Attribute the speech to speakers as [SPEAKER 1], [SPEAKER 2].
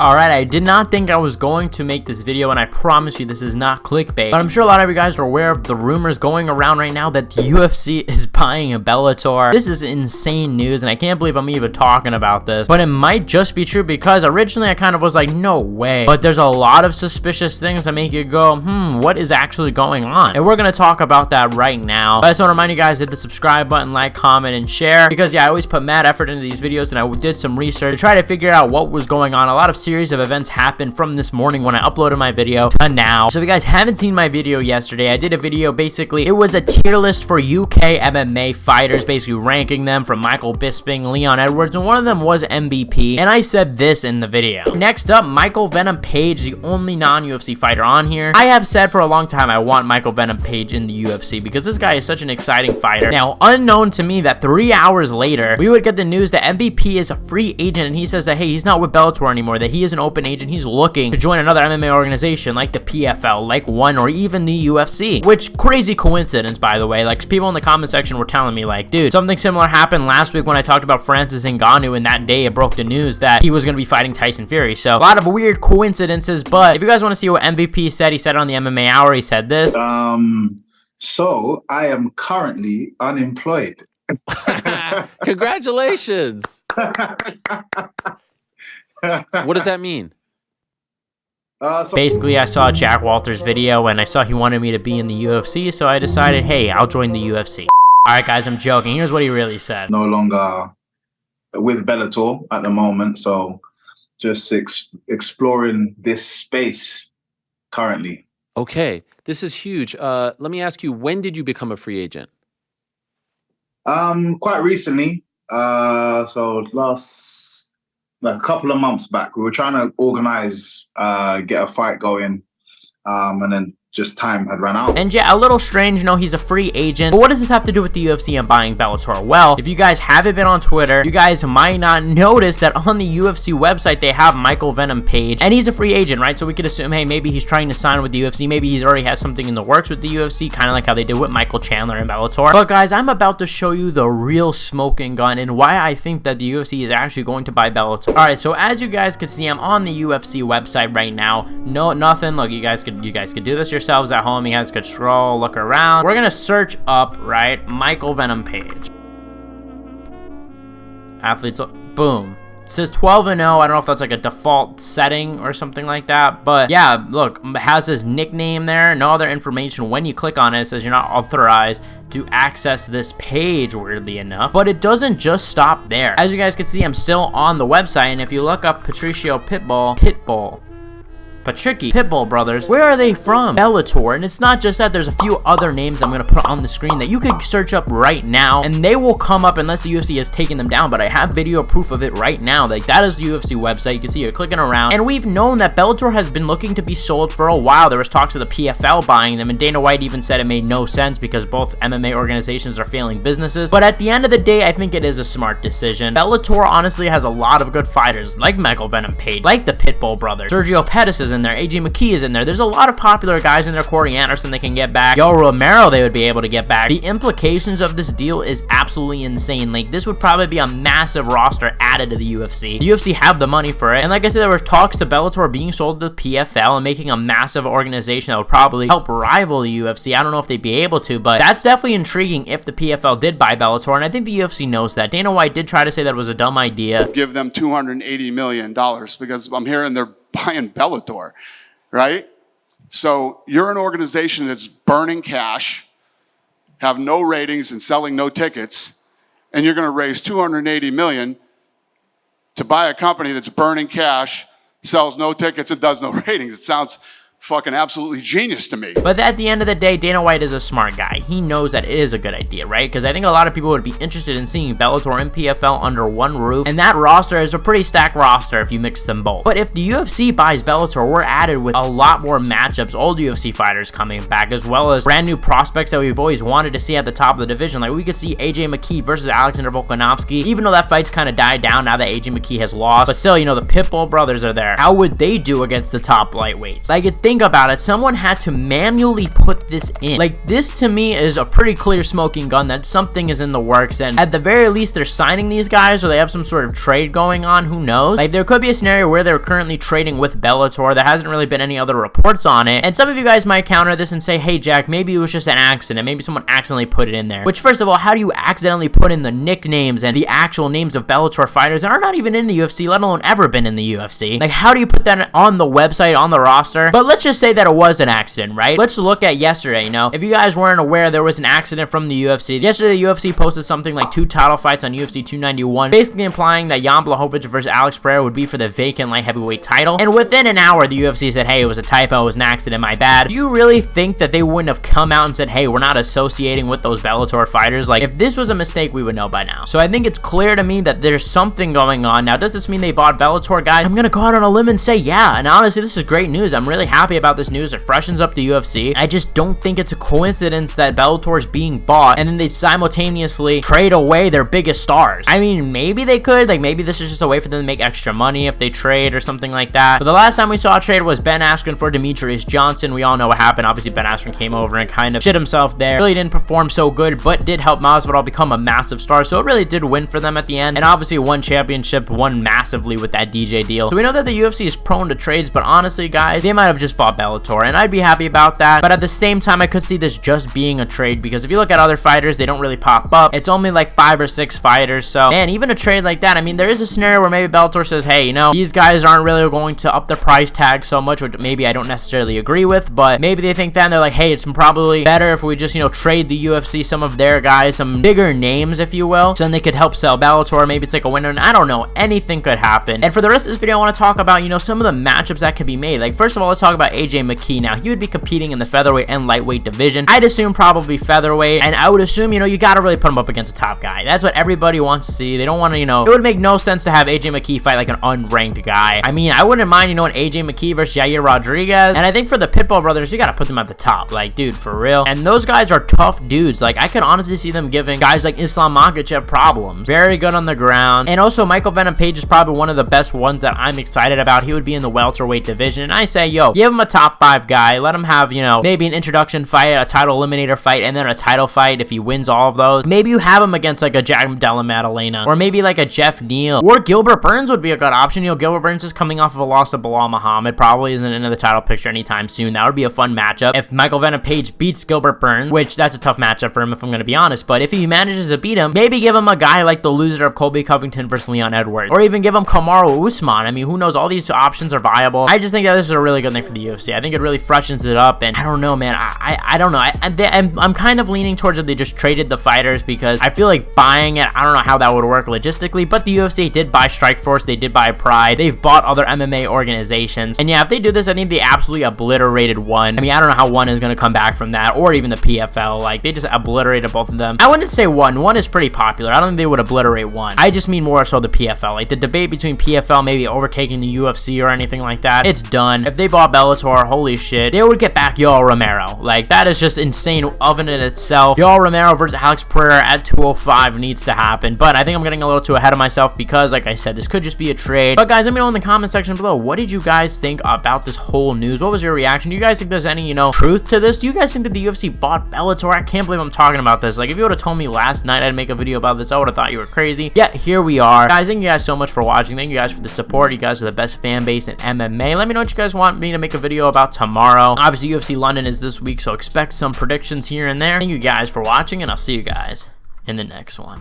[SPEAKER 1] Alright, I did not think I was going to make this video, and I promise you this is not clickbait, but I'm sure a lot of you guys are aware of the rumors going around right now that the UFC is buying a Bellator. This is insane news, and I can't believe I'm even talking about this, but it might just be true because originally I kind of was like, no way, but there's a lot of suspicious things that make you go, what is actually going on? And we're going to talk about that right now. But I just want to remind you guys, hit the subscribe button, like, comment, and share, because yeah, I always put mad effort into these videos, and I did some research to try to figure out what was going on. A lot of series of events happened from this morning when I uploaded my video to now. So if you guys haven't seen my video yesterday, I did a video, basically it was a tier list for UK MMA fighters, basically ranking them from Michael Bisping, Leon Edwards, and one of them was MVP, and I said this in the video. Next up, Michael Venom Page, the only non-UFC fighter on here. I have said for a long time I want Michael Venom Page in the UFC because this guy is such an exciting fighter. Now, unknown to me that 3 hours later we would get the news that MVP is a free agent, and he says that hey, he's not with Bellator anymore, that he is an open agent, he's looking to join another MMA organization like the PFL, like ONE, or even the UFC. Which, crazy coincidence, by the way. Like, people in the comment section were telling me like, dude, something similar happened last week when I talked about Francis Ngannou, and that day it broke the news that he was going to be fighting Tyson Fury. So a lot of weird coincidences, but if you guys want to see what MVP said, he said on the MMA Hour, he said this.
[SPEAKER 2] So I am currently unemployed.
[SPEAKER 3] Congratulations. What does that mean?
[SPEAKER 1] Basically, I saw Jack Walter's video and I saw he wanted me to be in the UFC, so I decided, hey, I'll join the UFC. Alright guys, I'm joking. Here's what he really said.
[SPEAKER 2] No longer with Bellator at the moment, so just exploring this space currently.
[SPEAKER 3] Okay, this is huge. Let me ask you, when did you become a free agent?
[SPEAKER 2] Quite recently. So a couple of months back, we were trying to organize, get a fight going, and then just time had run out.
[SPEAKER 1] And yeah, a little strange, no, he's a free agent. But what does this have to do with the UFC and buying Bellator? Well, if you guys haven't been on Twitter, you guys might not notice that on the UFC website, they have Michael Venom Page, and he's a free agent, right? So we could assume, hey, maybe he's trying to sign with the UFC. Maybe he's already has something in the works with the UFC, kind of like how they did with Michael Chandler and Bellator. But guys, I'm about to show you the real smoking gun and why I think that the UFC is actually going to buy Bellator. All right, so as you guys can see, I'm on the UFC website right now. No, nothing. Look, you guys could do this yourselves at home. You guys could scroll, look around. We're gonna search up, right, Michael Venom Page. Athletes, boom. It says 12-0. I don't know if that's like a default setting or something like that, but yeah, look, it has his nickname there, no other information. When you click on it, it says you're not authorized to access this page, weirdly enough. But it doesn't just stop there. As you guys can see, I'm still on the website, and if you look up Patricio Pitbull brothers, where are they from? Bellator. And it's not just that, there's a few other names I'm going to put on the screen that you could search up right now, and they will come up unless the UFC has taken them down, but I have video proof of it right now. Like, that is the UFC website. You can see you're clicking around, and we've known that Bellator has been looking to be sold for a while. There was talks of the PFL buying them, and Dana White even said it made no sense because both MMA organizations are failing businesses. But at the end of the day, I think it is a smart decision. Bellator honestly has a lot of good fighters, like Michael Venom Page, like the Pitbull brothers. Sergio Pettis is in there, AJ McKee is in there. There's a lot of popular guys in there. Corey Anderson they can get back. Yo Romero they would be able to get back. The implications of this deal is absolutely insane. Like, this would probably be a massive roster added to the UFC. The UFC have the money for it, and like I said, there were talks to Bellator being sold to the PFL and making a massive organization that would probably help rival the UFC. I don't know if they'd be able to, but that's definitely intriguing if the PFL did buy Bellator, and I think the UFC knows that. Dana White did try to say that it was a dumb idea.
[SPEAKER 4] Give them $280 million because I'm hearing they're buying Bellator, right? So you're an organization that's burning cash, have no ratings and selling no tickets, and you're going to raise $280 million to buy a company that's burning cash, sells no tickets, and does no ratings. It sounds fucking absolutely genius to me.
[SPEAKER 1] But at the end of the day, Dana White is a smart guy. He knows that it is a good idea, right? Because I think a lot of people would be interested in seeing Bellator and PFL under one roof, and that roster is a pretty stacked roster if you mix them both. But if the UFC buys Bellator, we're added with a lot more matchups, old UFC fighters coming back, as well as brand new prospects that we've always wanted to see at the top of the division. Like, we could see AJ McKee versus Alexander Volkanovski, even though that fight's kind of died down now that AJ McKee has lost. But still, you know, the Pitbull brothers are there. How would they do against the top lightweights? Like, think about it, someone had to manually put this in. Like, this to me is a pretty clear smoking gun that something is in the works, and at the very least they're signing these guys or they have some sort of trade going on. Who knows? Like, there could be a scenario where they're currently trading with Bellator. There hasn't really been any other reports on it, and some of you guys might counter this and say, hey Jack, maybe it was just an accident, maybe someone accidentally put it in there. Which, first of all, how do you accidentally put in the nicknames and the actual names of Bellator fighters that are not even in the UFC, let alone ever been in the UFC? Like, how do you put that on the website, on the roster? But let's just say that it was an accident, right? Let's look at yesterday. You know, if you guys weren't aware, there was an accident from the UFC. Yesterday, the UFC posted something like 2 title fights on UFC 291, basically implying that Jan Blachowicz versus Alex Pereira would be for the vacant light heavyweight title. And within an hour, the UFC said, hey, it was a typo, it was an accident, my bad. Do you really think that they wouldn't have come out and said, hey, we're not associating with those Bellator fighters? Like, if this was a mistake, we would know by now. So I think it's clear to me that there's something going on. Now, does this mean they bought Bellator, guys? I'm gonna go out on a limb and say yeah. And honestly, this is great news. I'm really happy about this news. It freshens up the UFC. I just don't think it's a coincidence that Bellator is being bought and then they simultaneously trade away their biggest stars. I mean, maybe they could. Like, maybe this is just a way for them to make extra money if they trade or something like that. But the last time we saw a trade was Ben Askren for Demetrius Johnson. We all know what happened. Obviously, Ben Askren came over and kind of shit himself there. Really didn't perform so good, but did help Masvidal become a massive star. So it really did win for them at the end. And obviously, one championship, won massively with that DJ deal. So we know that the UFC is prone to trades, but honestly, guys, they might have just bought Bellator, and I'd be happy about that. But at the same time, I could see this just being a trade, because if you look at other fighters, they don't really pop up. It's only like 5 or 6 fighters. So, man, even a trade like that, I mean, there is a scenario where maybe Bellator says, hey, you know, these guys aren't really going to up the price tag so much, which maybe I don't necessarily agree with, but maybe they think that and they're like, hey, it's probably better if we just, you know, trade the UFC some of their guys, some bigger names, if you will, so then they could help sell Bellator. Maybe it's like a winner, and I don't know, anything could happen. And for the rest of this video, I want to talk about, you know, some of the matchups that can be made. Like, first of all, let's talk about AJ McKee. Now, he would be competing in the featherweight and lightweight division. I'd assume probably featherweight, and I would assume, you know, you got to really put him up against a top guy. That's what everybody wants to see. They don't want to, you know, it would make no sense to have AJ McKee fight like an unranked guy. I mean, I wouldn't mind, you know, an AJ McKee versus Yair Rodriguez, and I think for the Pitbull brothers, you got to put them at the top. Like, dude, for real. And those guys are tough dudes. Like, I could honestly see them giving guys like Islam Makhachev problems. Very good on the ground. And also, Michael Venom Page is probably one of the best ones that I'm excited about. He would be in the welterweight division, and I say, yo, give him a top 5 guy. Let him have, you know, maybe an introduction fight, a title eliminator fight, and then a title fight if he wins all of those. Maybe you have him against like a Jack Della Maddalena, or maybe like a Jeff Neal, or Gilbert Burns would be a good option. You know, Gilbert Burns is coming off of a loss to Bilal Muhammad, probably isn't into the title picture anytime soon. That would be a fun matchup. If Michael Venom Page beats Gilbert Burns, which that's a tough matchup for him if I'm going to be honest, but if he manages to beat him, maybe give him a guy like the loser of Colby Covington versus Leon Edwards, or even give him Kamaru Usman. I mean, who knows? All these options are viable. I just think that this is a really good thing for the UFC. I think it really freshens it up, and I don't know, man. I don't know. I'm kind of leaning towards that they just traded the fighters, because I feel like buying it, I don't know how that would work logistically, but the UFC did buy Strikeforce, they did buy Pride, they've bought other MMA organizations, and yeah, if they do this, I think they absolutely obliterated One. I mean, I don't know how One is going to come back from that, or even the PFL. Like, they just obliterated both of them. I wouldn't say One is pretty popular. I don't think they would obliterate One. I just mean more so the PFL. Like, the debate between PFL maybe overtaking the UFC or anything like that, it's done. If they bought Bellator, holy shit, they would get back Yoel Romero. Like, that is just insane of in itself. Yoel Romero versus Alex Pereira at 205 needs to happen, but I think I'm getting a little too ahead of myself, because like I said, this could just be a trade. But guys, let me know in the comment section below, what did you guys think about this whole news? What was your reaction? Do you guys think there's any, you know, truth to this? Do you guys think that the UFC bought Bellator? I can't believe I'm talking about this. Like, if you would have told me last night I'd make a video about this, I would have thought you were crazy. Yeah, here we are. Guys, thank you guys so much for watching. Thank you guys for the support. You guys are the best fan base in MMA. Let me know what you guys want me to make a video about tomorrow. Obviously, UFC London is this week, so expect some predictions here and there. Thank you guys for watching, and I'll see you guys in the next one.